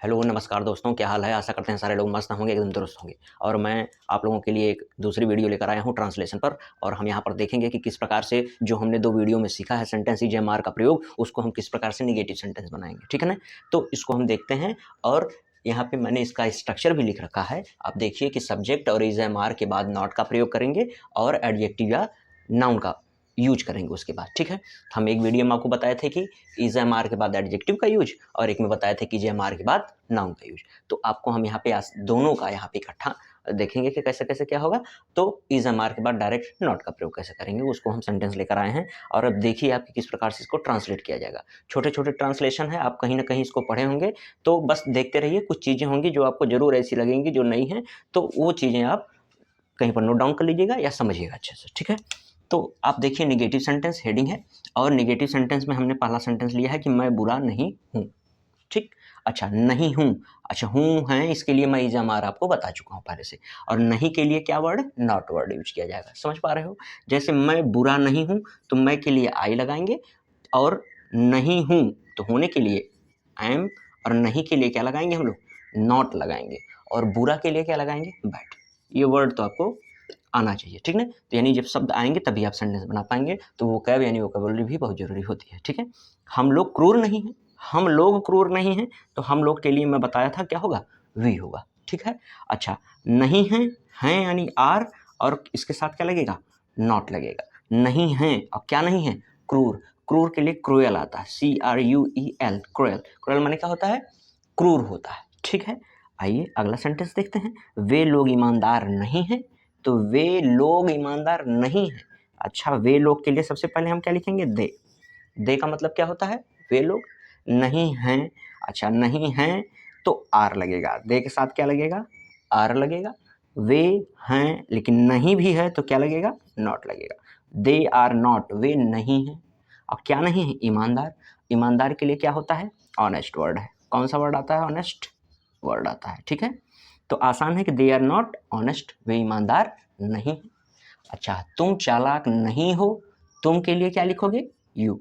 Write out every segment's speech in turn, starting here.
Hello नमस्कार दोस्तों, क्या हाल है। आशा करते हैं सारे लोग मस्त होंगे, एकदम दुरुस्त होंगे। और मैं आप लोगों के लिए एक दूसरी वीडियो लेकर आया हूं ट्रांसलेशन पर। और हम यहां पर देखेंगे कि किस प्रकार से जो हमने 2 वीडियो में सीखा है सेंटेंस ईजेएमआर का प्रयोग, उसको हम किस प्रकार से नेगेटिव सेंटेंस बनाएंगे, ठीक है ना। तो इसको हम देखते हैं। और यहाँ पे मैंने इसका स्ट्रक्चर भी लिख रखा है। आप देखिए कि सब्जेक्ट और ईजेएमआर के बाद नॉट का प्रयोग करेंगे और एडजेक्टिव या नाउन का यूज करेंगे उसके बाद, ठीक है। हम एक वीडियो में आपको बताए थे कि ईजेएमआर के बाद एडजेक्टिव का यूज, और एक में बताए थे कि ईजेएमआर के बाद नाउन का यूज। तो आपको हम यहाँ पे दोनों का यहाँ पे इकट्ठा देखेंगे कि कैसे कैसे क्या होगा। तो ईजेएमआर के बाद डायरेक्ट नॉट का प्रयोग कैसे करेंगे, उसको हम सेंटेंस लेकर आए हैं। और अब देखिए आप किस प्रकार से इसको ट्रांसलेट किया जाएगा। छोटे छोटे ट्रांसलेशन है, आप कहीं ना कहीं इसको पढ़े होंगे, तो बस देखते रहिए। कुछ चीज़ें होंगी जो आपको जरूर ऐसी लगेंगी जो नहीं है, तो वो चीज़ें आप कहीं पर नोट डाउन कर लीजिएगा या समझिएगा अच्छे से, ठीक है। तो आप देखिए नेगेटिव सेंटेंस हेडिंग है, और नेगेटिव सेंटेंस में हमने पहला सेंटेंस लिया है कि मैं बुरा नहीं हूँ, ठीक। अच्छा, नहीं हूँ, अच्छा हूँ है, इसके लिए मैं ईजेएमआर आपको बता चुका हूँ पहले से। और नहीं के लिए क्या वर्ड, नॉट वर्ड यूज किया जाएगा, समझ पा रहे हो। जैसे मैं बुरा नहीं हूँ, तो मैं के लिए आई लगाएंगे, और नहीं हूँ तो होने के लिए एम, और नहीं के लिए क्या लगाएंगे हम लोग, नॉट लगाएंगे, और बुरा के लिए क्या लगाएंगे, बैड। ये वर्ड तो आपको आना चाहिए, ठीक ना। तो यानी जब शब्द आएंगे तभी आप सेंटेंस बना पाएंगे। तो वोकैब यानी वोकैबुलरी भी बहुत जरूरी होती है, ठीक है। हम लोग क्रूर नहीं हैं, हम लोग क्रूर नहीं हैं, तो हम लोग के लिए मैं बताया था क्या होगा, वी होगा, ठीक है। अच्छा, नहीं हैं यानी आर, और इसके साथ क्या लगेगा, नॉट लगेगा। नहीं हैं और क्या नहीं है, क्रूर। क्रूर के लिए क्रूएल आता है, CRUEL, क्रूएल। क्रूएल माने क्या होता है, क्रूर होता है, ठीक है। आइए अगला सेंटेंस देखते हैं। वे लोग ईमानदार नहीं हैं, तो वे लोग ईमानदार नहीं हैं। अच्छा, वे लोग के लिए सबसे पहले हम क्या लिखेंगे, दे का मतलब क्या होता है, वे लोग नहीं हैं। अच्छा, नहीं हैं तो आर लगेगा, दे के साथ क्या लगेगा, आर लगेगा। वे हैं लेकिन नहीं भी है तो क्या लगेगा, नॉट लगेगा। दे आर नॉट, वे नहीं हैं। और क्या नहीं है, ईमानदार। ईमानदार के लिए क्या होता है, ऑनेस्ट वर्ड है। कौन सा वर्ड आता है, ऑनेस्ट वर्ड आता है, ठीक है। तो आसान है कि दे आर नॉट ऑनेस्ट, वे ईमानदार नहीं। अच्छा, तुम चालाक नहीं हो, तुम के लिए क्या लिखोगे, यू।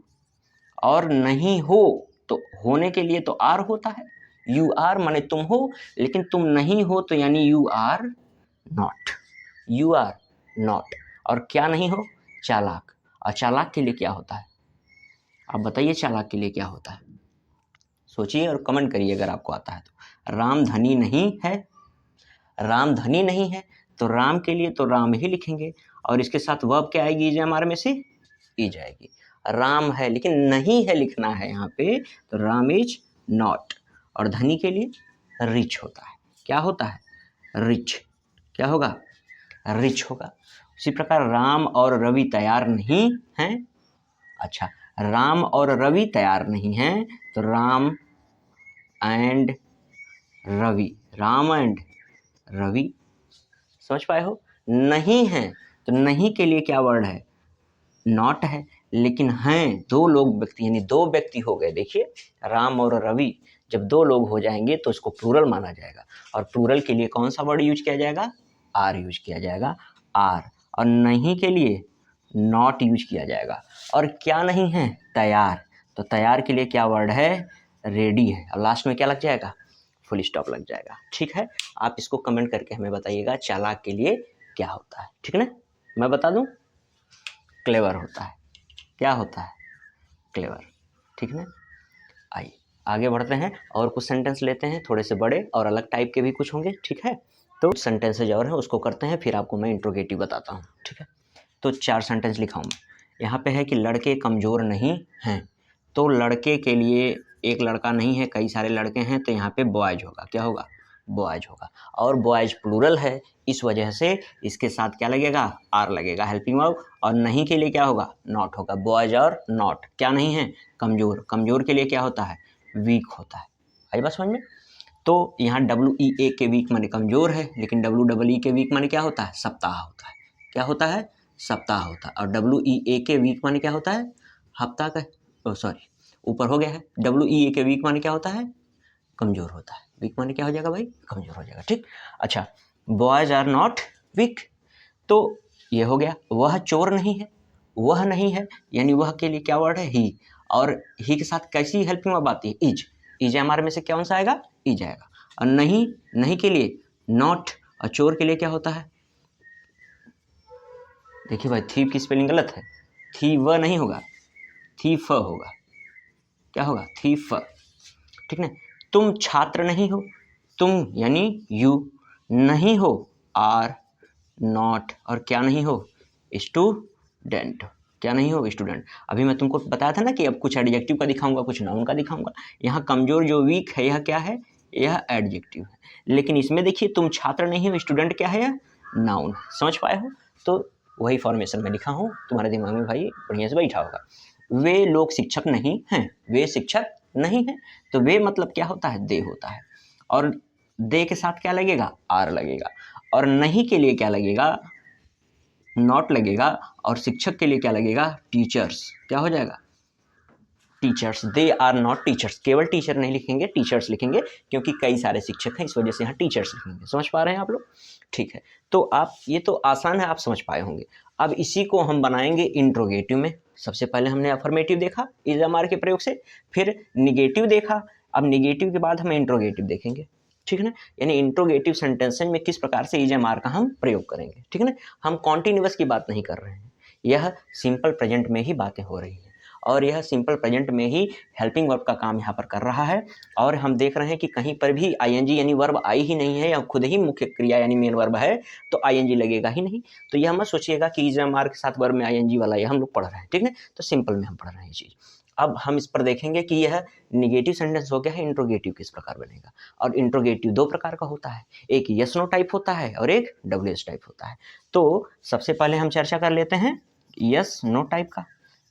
और नहीं हो तो होने के लिए तो आर होता है, यू आर माने तुम हो, लेकिन तुम नहीं हो तो यानी you are not, you are not. और क्या नहीं हो, चालाक। और चालाक के लिए क्या होता है, आप बताइए चालाक के लिए क्या होता है, सोचिए और कमेंट करिए अगर आपको आता है तो। राम धनी नहीं है, राम धनी नहीं है, तो राम के लिए तो राम ही लिखेंगे, और इसके साथ वर्ब क्या आएगी, जो हमारे में से ई जाएगी। राम है लेकिन नहीं है लिखना है यहाँ पे, तो राम इज नॉट। और धनी के लिए रिच होता है, क्या होता है, रिच। क्या होगा, रिच होगा। उसी प्रकार राम और रवि तैयार नहीं हैं। अच्छा, राम और रवि तैयार नहीं हैं, तो राम एंड रवि, राम एंड रवि। समझ पाए हो। नहीं है तो नहीं के लिए क्या वर्ड है, नॉट है। लेकिन हैं, दो लोग व्यक्ति यानी दो व्यक्ति हो गए। देखिए, राम और रवि जब दो लोग हो जाएंगे तो इसको प्लूरल माना जाएगा, और प्लूरल के लिए कौन सा वर्ड यूज किया जाएगा, आर यूज किया जाएगा, आर। और नहीं के लिए नॉट यूज किया जाएगा। और क्या नहीं है, तैयार। तो तैयार के लिए क्या वर्ड है, रेडी है, और लास्ट में क्या लग जाएगा, फुल स्टॉप लग जाएगा, ठीक है। आप इसको कमेंट करके हमें बताइएगा चालाक के लिए क्या होता है, ठीक है ना। मैं बता दूं, क्लेवर होता है। क्या होता है, क्लेवर, ठीक है ना। आइए आगे बढ़ते हैं और कुछ सेंटेंस लेते हैं, थोड़े से बड़े और अलग टाइप के भी कुछ होंगे, ठीक है। तो सेंटेंसेज और हैं उसको करते हैं, फिर आपको मैं इंट्रोगेटिव बताता हूँ, ठीक है। तो 4 सेंटेंस लिखा हूँ मैं। यहाँ पे है कि लड़के कमज़ोर नहीं हैं, तो लड़के के लिए एक लड़का नहीं है, कई सारे लड़के हैं, तो यहाँ पे बॉयज होगा, क्या होगा, बॉयज होगा। और बॉयज प्लूरल है, इस वजह से इसके साथ क्या लगेगा, आर लगेगा, हेल्पिंग वर्ब। और नहीं के लिए क्या होगा, नॉट होगा। बॉयज और नॉट, क्या नहीं है, कमज़ोर। कमज़ोर के लिए क्या होता है, वीक होता है। आई बात समझ में। तो यहाँ WEA के वीक माने कमज़ोर है, लेकिन WEE के वीक माने क्या होता है, सप्ताह होता है। क्या होता है, सप्ताह होता है। और WEA के वीक माने क्या होता है, हफ्ता का, सॉरी ऊपर हो गया है। WEA के वीक माने क्या होता है, कमज़ोर होता है। वीक माने क्या हो जाएगा भाई, कमज़ोर हो जाएगा, ठीक। अच्छा, बॉयज आर नॉट वीक, तो ये हो गया। वह चोर नहीं है, वह नहीं है, यानी वह के लिए क्या वर्ड है, ही। और ही के साथ कैसी हेल्पिंग वर्ब आती है, इज। इज हमारे में से कौन सा आएगा, ई जाएगा। और नहीं, नहीं के लिए नॉट, और चोर के लिए क्या होता है? देखिए भाई, थीव की स्पेलिंग गलत है, थीव नहीं होगा, थीफ होगा। क्या होगा? थीफ। ठीक ना। तुम छात्र नहीं हो, तुम यानी यू, नहीं हो आर नॉट, और क्या नहीं हो? स्टूडेंट। क्या नहीं हो? स्टूडेंट। अभी मैं तुमको बताया था ना कि अब कुछ एडजेक्टिव का दिखाऊंगा, कुछ नाउन का दिखाऊंगा। यहाँ कमजोर जो वीक है यह क्या है? यह एडजेक्टिव है। लेकिन इसमें देखिए, तुम छात्र नहीं हो, स्टूडेंट क्या है? यह नाउन। समझ पाए हो? तो वही फॉर्मेशन में लिखा हूँ, तुम्हारे दिमाग में भाई बढ़िया से बैठा होगा। वे लोग शिक्षक नहीं हैं, वे शिक्षक नहीं हैं। तो वे मतलब क्या होता है? दे होता है। और दे के साथ क्या लगेगा? आर लगेगा। और नहीं के लिए क्या लगेगा? नॉट लगेगा। और शिक्षक के लिए क्या लगेगा? टीचर्स। क्या हो जाएगा? Teachers. They are not teachers. केवल टीचर नहीं लिखेंगे, टीचर्स लिखेंगे, क्योंकि कई सारे शिक्षक हैं, इस वजह से यहाँ टीचर्स लिखेंगे। समझ पा रहे हैं आप लोग? ठीक है। तो आप, ये तो आसान है, आप समझ पाए होंगे। अब इसी को हम बनाएंगे इंट्रोगेटिव में। सबसे पहले हमने अफर्मेटिव देखा इज एम आर के प्रयोग से, फिर निगेटिव देखा। अब निगेटिव के बाद हम इंट्रोगेटिव देखेंगे। ठीक है ना। यानी इंट्रोगेटिव सेंटेंसेज में किस प्रकार से इज एम आर का हम प्रयोग करेंगे। ठीक है ना। हम कॉन्टिन्यूअस की बात नहीं कर रहे हैं, यह सिंपल प्रेजेंट में ही बातें हो रही हैं, और यह सिंपल प्रेजेंट में ही हेल्पिंग वर्ब का काम यहाँ पर कर रहा है। और हम देख रहे हैं कि कहीं पर भी आईएनजी यानी वर्ब आई ही नहीं है, या खुद ही मुख्य क्रिया यानी मेन वर्ब है, तो आईएनजी लगेगा ही नहीं। तो यह मत सोचिएगा कि इज एम आर के साथ वर्ब में आईएनजी वाला है, हम लोग पढ़ रहे हैं। ठीक है। तो सिंपल में हम पढ़ रहे हैं ये चीज़। अब हम इस पर देखेंगे कि यह निगेटिव सेंटेंस हो गया है, इंट्रोगेटिव किस प्रकार बनेगा। और इंट्रोगेटिव दो प्रकार का होता है, एक यस नो टाइप होता है और एक डब्ल्यूएस टाइप होता है। तो सबसे पहले हम चर्चा कर लेते हैं यस नो टाइप का,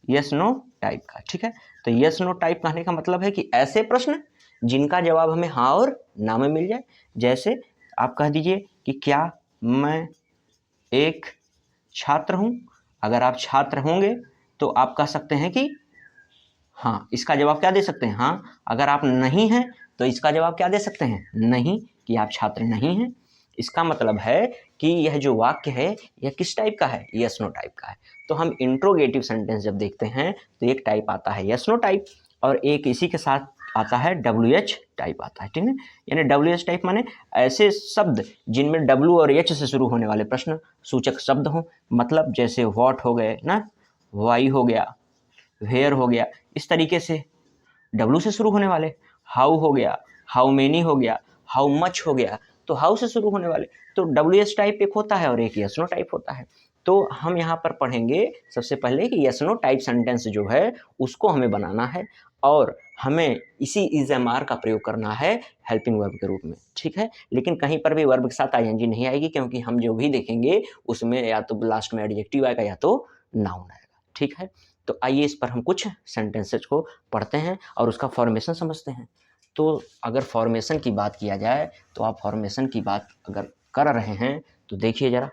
यस नो टाइप का। ठीक है। तो यस नो टाइप कहने का मतलब है कि ऐसे प्रश्न जिनका जवाब हमें हाँ और ना में मिल जाए। जैसे आप कह दीजिए कि क्या मैं एक छात्र हूं। अगर आप छात्र होंगे तो आप कह सकते हैं कि हाँ, इसका जवाब क्या दे सकते हैं? हाँ। अगर आप नहीं हैं तो इसका जवाब क्या दे सकते हैं? नहीं, कि आप छात्र नहीं हैं। इसका मतलब है कि यह जो वाक्य है यह किस टाइप का है? यस नो टाइप का है। तो हम इंट्रोगेटिव सेंटेंस जब देखते हैं तो एक टाइप आता है यस नो टाइप, और एक इसी के साथ आता है डब्ल्यू एच टाइप आता है। ठीक है। यानी डब्ल्यू एच टाइप माने ऐसे शब्द जिनमें डब्ल्यू और एच से शुरू होने वाले प्रश्न सूचक शब्द हों। मतलब जैसे व्हाट हो गए ना, वाई हो गया, वेयर हो गया, इस तरीके से डब्ल्यू से शुरू होने वाले। हाउ हो गया, हाउ मेनी हो गया, हाउ मच हो गया, तो हाउ से शुरू होने वाले। तो डब्ल्यू एस टाइप एक होता है और एक यस नो टाइप होता है। तो हम यहाँ पर पढ़ेंगे सबसे पहले कि यस नो टाइप सेंटेंस जो है उसको हमें बनाना है, और हमें इसी इज एम आर का प्रयोग करना है हेल्पिंग वर्ब के रूप में। ठीक है। लेकिन कहीं पर भी वर्ब के साथ आईएनजी नहीं आएगी, क्योंकि हम जो भी देखेंगे उसमें या तो लास्ट में एडजेक्टिव आएगा या तो नाउन आएगा। ठीक है। तो आइए इस पर हम कुछ सेंटेंसेज को पढ़ते हैं और उसका फॉर्मेशन समझते हैं। तो अगर फॉर्मेशन की बात किया जाए तो आप फॉर्मेशन की बात अगर कर रहे हैं तो देखिए ज़रा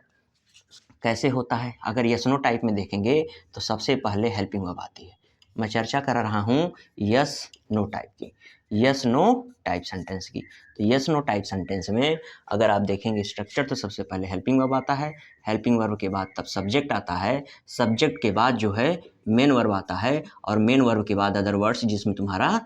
कैसे होता है। अगर यस नो टाइप में देखेंगे तो सबसे पहले हेल्पिंग वर्ब आती है। मैं चर्चा कर रहा हूँ यस नो टाइप की, यस नो टाइप सेंटेंस की। तो यस नो टाइप सेंटेंस में अगर आप देखेंगे स्ट्रक्चर, तो सबसे पहले हेल्पिंग वर्ब आता है, हेल्पिंग वर्ब के बाद तब सब्जेक्ट आता है, सब्जेक्ट के बाद जो है मेन वर्ब आता है, और मेन वर्ब के बाद अदर वर्ड्स जिसमें तुम्हारा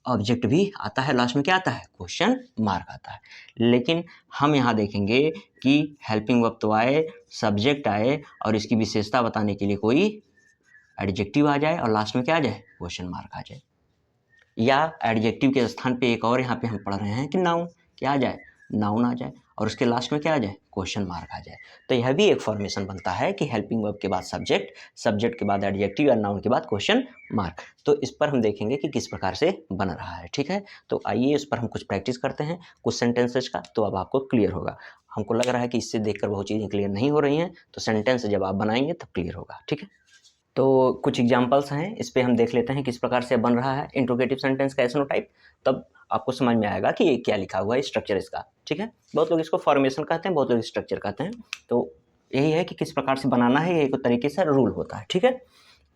ऑब्जेक्ट भी आता है। लास्ट में क्या आता है? क्वेश्चन मार्क आता है। लेकिन हम यहाँ देखेंगे कि हेल्पिंग वर्ब तो आए, सब्जेक्ट आए, और इसकी विशेषता बताने के लिए कोई एडजेक्टिव आ जाए, और लास्ट में क्या आ जाए? क्वेश्चन मार्क आ जाए। या एडजेक्टिव के स्थान पे एक और यहाँ पे हम पढ़ रहे हैं कि नाउन, क्या आ जाए? नाउन आ जाए, और उसके लास्ट में क्या आ जाए? क्वेश्चन मार्क आ जाए। तो यह भी एक फॉर्मेशन बनता है कि हेल्पिंग वर्ब के बाद सब्जेक्ट, सब्जेक्ट के बाद एडजेक्टिव, और नाउन के बाद क्वेश्चन मार्क। तो इस पर हम देखेंगे कि किस प्रकार से बन रहा है। ठीक है। तो आइए इस पर हम कुछ प्रैक्टिस करते हैं कुछ सेंटेंसेज का, तो अब आपको क्लियर होगा। हमको लग रहा है कि इससे देखकर बहुत चीज़ें क्लियर नहीं हो रही हैं, तो सेंटेंस जब आप बनाएंगे तब क्लियर होगा। ठीक है। तो कुछ एग्जांपल्स हैं, इस पे हम देख लेते हैं किस प्रकार से बन रहा है इंट्रोगेटिव सेंटेंस का एसनो टाइप। तब आपको समझ में आएगा कि ये क्या लिखा हुआ है, स्ट्रक्चर इसका। ठीक है। बहुत लोग इसको फॉर्मेशन कहते हैं, बहुत लोग स्ट्रक्चर कहते हैं। तो यही है कि किस प्रकार से बनाना है, ये एक तरीके से रूल होता है। ठीक है।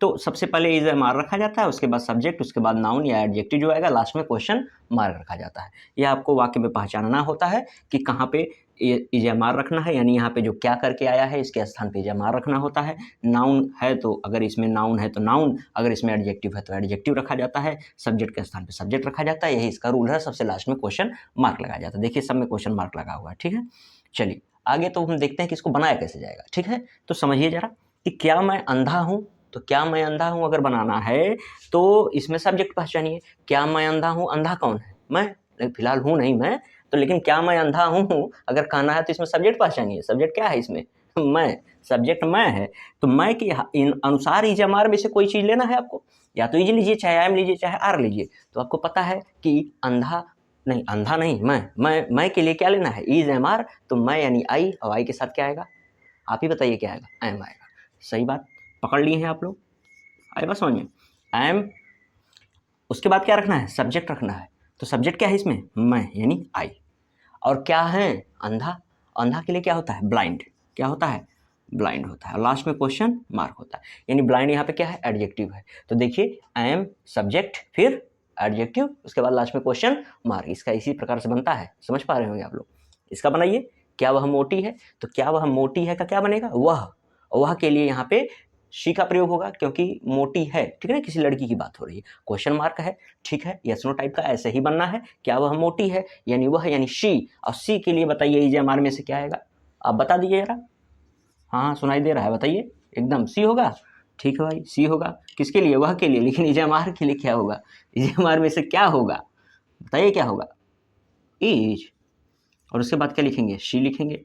तो सबसे पहले इज एम आर रखा जाता है, उसके बाद सब्जेक्ट, उसके बाद नाउन या एडजेक्टिव जो आएगा, लास्ट में क्वेश्चन मार्क रखा जाता है। यह आपको वाक्य में पहचानना होता है कि कहाँ पे इज एम आर रखना है, यानी यहाँ पे जो क्या करके आया है इसके स्थान पे इज एम आर रखना होता है। नाउन है तो अगर इसमें नाउन है तो नाउन, अगर इसमें एडजेक्टिव है तो एडजेक्टिव रखा जाता है, सब्जेक्ट के स्थान पे सब्जेक्ट रखा जाता है, यही इसका रूल है। सबसे लास्ट में क्वेश्चन मार्क लगाया जाता है। देखिए सब में क्वेश्चन मार्क लगा हुआ है, ठीक है। चलिए आगे तो हम देखते हैं कि इसको बनाया कैसे जाएगा, ठीक है। तो समझिए जरा कि क्या मैं अंधा हूँ, तो क्या मैं अंधा हूँ अगर बनाना है तो इसमें सब्जेक्ट पहचानिए। क्या मैं अंधा हूँ, अंधा कौन है, मैं, फिलहाल हूँ नहीं मैं, तो लेकिन क्या मैं अंधा हूँ अगर कहना है तो इसमें सब्जेक्ट पहचानिए। सब्जेक्ट क्या है इसमें, मैं, सब्जेक्ट मैं है, तो मैं के अनुसार इज एम आर में से कोई चीज़ लेना है आपको, या तो इज लीजिए, चाहे एम लीजिए, चाहे आर लीजिए। तो आपको पता है कि अंधा नहीं, अंधा नहीं, मैं के लिए क्या लेना है, इज एम आर, तो मैं यानी आई, और आई के साथ क्या आएगा, आप ही बताइए क्या आएगा, एम आएगा। सही बात पकड़ लिए हैं आप लोग, आए बस समझ में, एम। उसके बाद क्या रखना है, सब्जेक्ट रखना है। तो सब्जेक्ट क्या है इसमें, मैं यानी आई। और क्या है, अंधा, अंधा के लिए क्या होता है, ब्लाइंड, क्या होता है, ब्लाइंड होता है। लास्ट में क्वेश्चन मार्क होता है, यानी ब्लाइंड यहाँ पे क्या है, एडजेक्टिव है। तो देखिए एम, सब्जेक्ट, फिर एडजेक्टिव, उसके बाद लास्ट में क्वेश्चन मार्क। इसका इसी प्रकार से बनता है, समझ पा रहे होंगे आप लोग। इसका बनाइए, क्या वह मोटी है, तो क्या वह मोटी है का क्या बनेगा, वह के लिए यहाँ पे शी का प्रयोग होगा क्योंकि मोटी है, ठीक है ना, किसी लड़की की बात हो रही है, क्वेश्चन मार्क है, ठीक है। यस नो टाइप का ऐसे ही बनना है, क्या वह मोटी है यानी वह यानी शी, और सी के लिए बताइए इज एम आर में से क्या आएगा, आप बता दीजिए जरा। हाँ सुनाई दे रहा है, बताइए, एकदम सी होगा, ठीक है भाई, सी होगा। किसके लिए, वह के लिए, लेकिन इज एम आर के लिए क्या होगा, इज एम आर में से क्या होगा, बताइए क्या होगा, इज, और उसके बाद क्या लिखेंगे, शी लिखेंगे,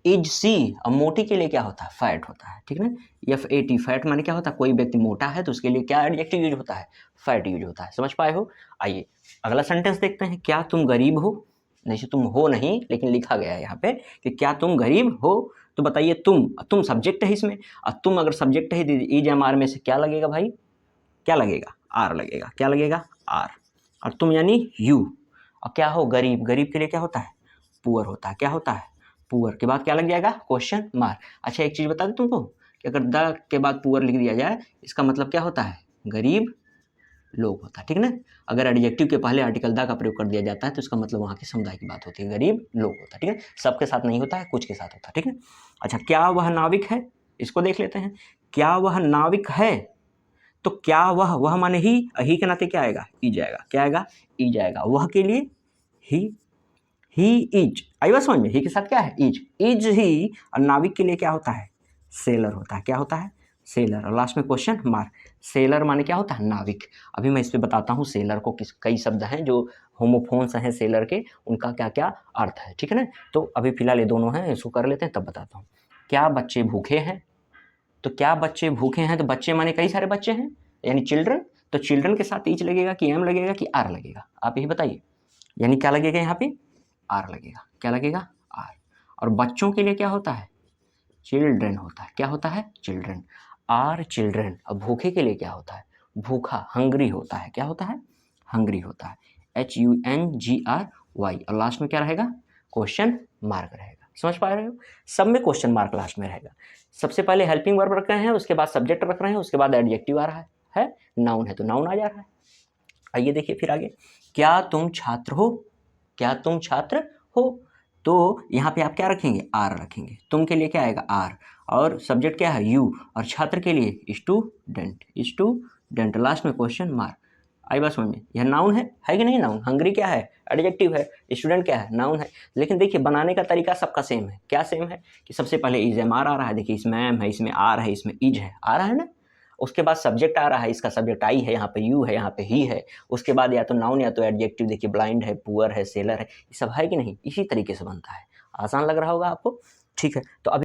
इज सी। अब मोटी के लिए क्या होता है, फैट होता है, ठीक है ना, एफ ए टी, फैट माने क्या होता है, कोई व्यक्ति मोटा है तो उसके लिए क्या एडजेक्टिव यूज होता है, फैट यूज होता है। समझ पाए हो। आइए अगला सेंटेंस देखते हैं, क्या तुम गरीब हो, नहीं तुम हो नहीं, लेकिन लिखा गया है यहाँ पे कि क्या तुम गरीब हो, तो बताइए तुम सब्जेक्ट है इसमें, और तुम अगर सब्जेक्ट है इज एम आर में से क्या लगेगा भाई, क्या लगेगा, आर लगेगा, क्या लगेगा, आर, और तुम यानी यू, और क्या हो, गरीब, गरीब के लिए क्या होता है, पुअर होता है, क्या होता है, पुअर के बाद क्या लग जाएगा, क्वेश्चन मार्क। अच्छा एक चीज़ बता दूं तुमको कि अगर द के बाद पुअर लिख दिया जाए, इसका मतलब क्या होता है, गरीब लोग होता है, ठीक ना। अगर एडजेक्टिव के पहले आर्टिकल द का प्रयोग कर दिया जाता है तो इसका मतलब वहाँ के समुदाय की बात होती है, गरीब लोग होता है, ठीक है। सबके साथ नहीं होता है, कुछ के साथ होता है, ठीक है। अच्छा क्या वह नाविक है, इसको देख लेते हैं, क्या वह नाविक है, तो क्या वह माने ही के नाते क्या आएगा, ई जाएगा, क्या आएगा, ई जाएगा। वह के लिए ही इज, आई बात समझ में, ही के साथ क्या है, इज ही, और नाविक के लिए क्या होता है, सेलर होता है, क्या होता है, सेलर, और लास्ट में क्वेश्चन मार्क। सेलर माने क्या होता है, नाविक। अभी मैं इस पे बताता हूँ सेलर को कई शब्द हैं जो होमोफोन्स हैं सेलर के, उनका क्या क्या अर्थ है, ठीक है ना। तो अभी फिलहाल ये दोनों हैं, इसको कर लेते हैं तब बताता हूँ। क्या बच्चे भूखे हैं, तो क्या बच्चे भूखे हैं, तो बच्चे माने कई सारे बच्चे हैं यानी चिल्ड्रन, तो चिल्ड्रन के साथ इच लगेगा कि एम लगेगा कि आर लगेगा, आप यही बताइए। यानी क्या लगेगा यहाँ पे, आर लगेगा, क्या लगेगा, आर। और बच्चों के लिए क्या होता है, चिल्ड्रन होता है, क्या होता है, चिल्ड्रन, आर चिल्ड्रन। और भूखे के लिए क्या होता है, भूखा, हंग्री होता है, क्या होता है, हंग्री होता है, HUNGRY, और लास्ट में क्या रहेगा, क्वेश्चन मार्क रहेगा। समझ पा रहे हो, सब में क्वेश्चन मार्क लास्ट में रहेगा। सबसे पहले हेल्पिंग वर्ब रख रहे हैं, उसके बाद सब्जेक्ट रख रहे हैं, उसके बाद एडजेक्टिव आ रहा है नाउन है तो नाउन आ जा रहा है। आइए देखिए फिर आगे, क्या तुम छात्र हो, क्या तुम छात्र हो, तो यहाँ पे आप क्या रखेंगे, आर रखेंगे। तुम के लिए क्या आएगा, आर, और सब्जेक्ट क्या है, यू, और छात्र के लिए स्टूडेंट, स्टूडेंट, लास्ट में क्वेश्चन मार्क। आई बात समझ में, यह नाउन है कि नहीं, नाउन। हंग्री क्या है, एडजेक्टिव है, स्टूडेंट क्या है, नाउन है। लेकिन देखिए बनाने का तरीका सबका सेम है, क्या सेम है कि सबसे पहले इज एम आर आ रहा है, देखिए इसमें एम है, इसमें आर है, इसमें इज है, आ रहा है ना। उसके बाद सब्जेक्ट आ रहा है, इसका सब्जेक्ट आई है, यहाँ पे यू है, यहाँ पे ही है। उसके बाद या तो नाउन या तो एडजेक्टिव, देखिए ब्लाइंड है, पुअर है, सेलर है, ये सब है कि नहीं, इसी तरीके से बनता है। आसान लग रहा होगा आपको, ठीक है। तो अभी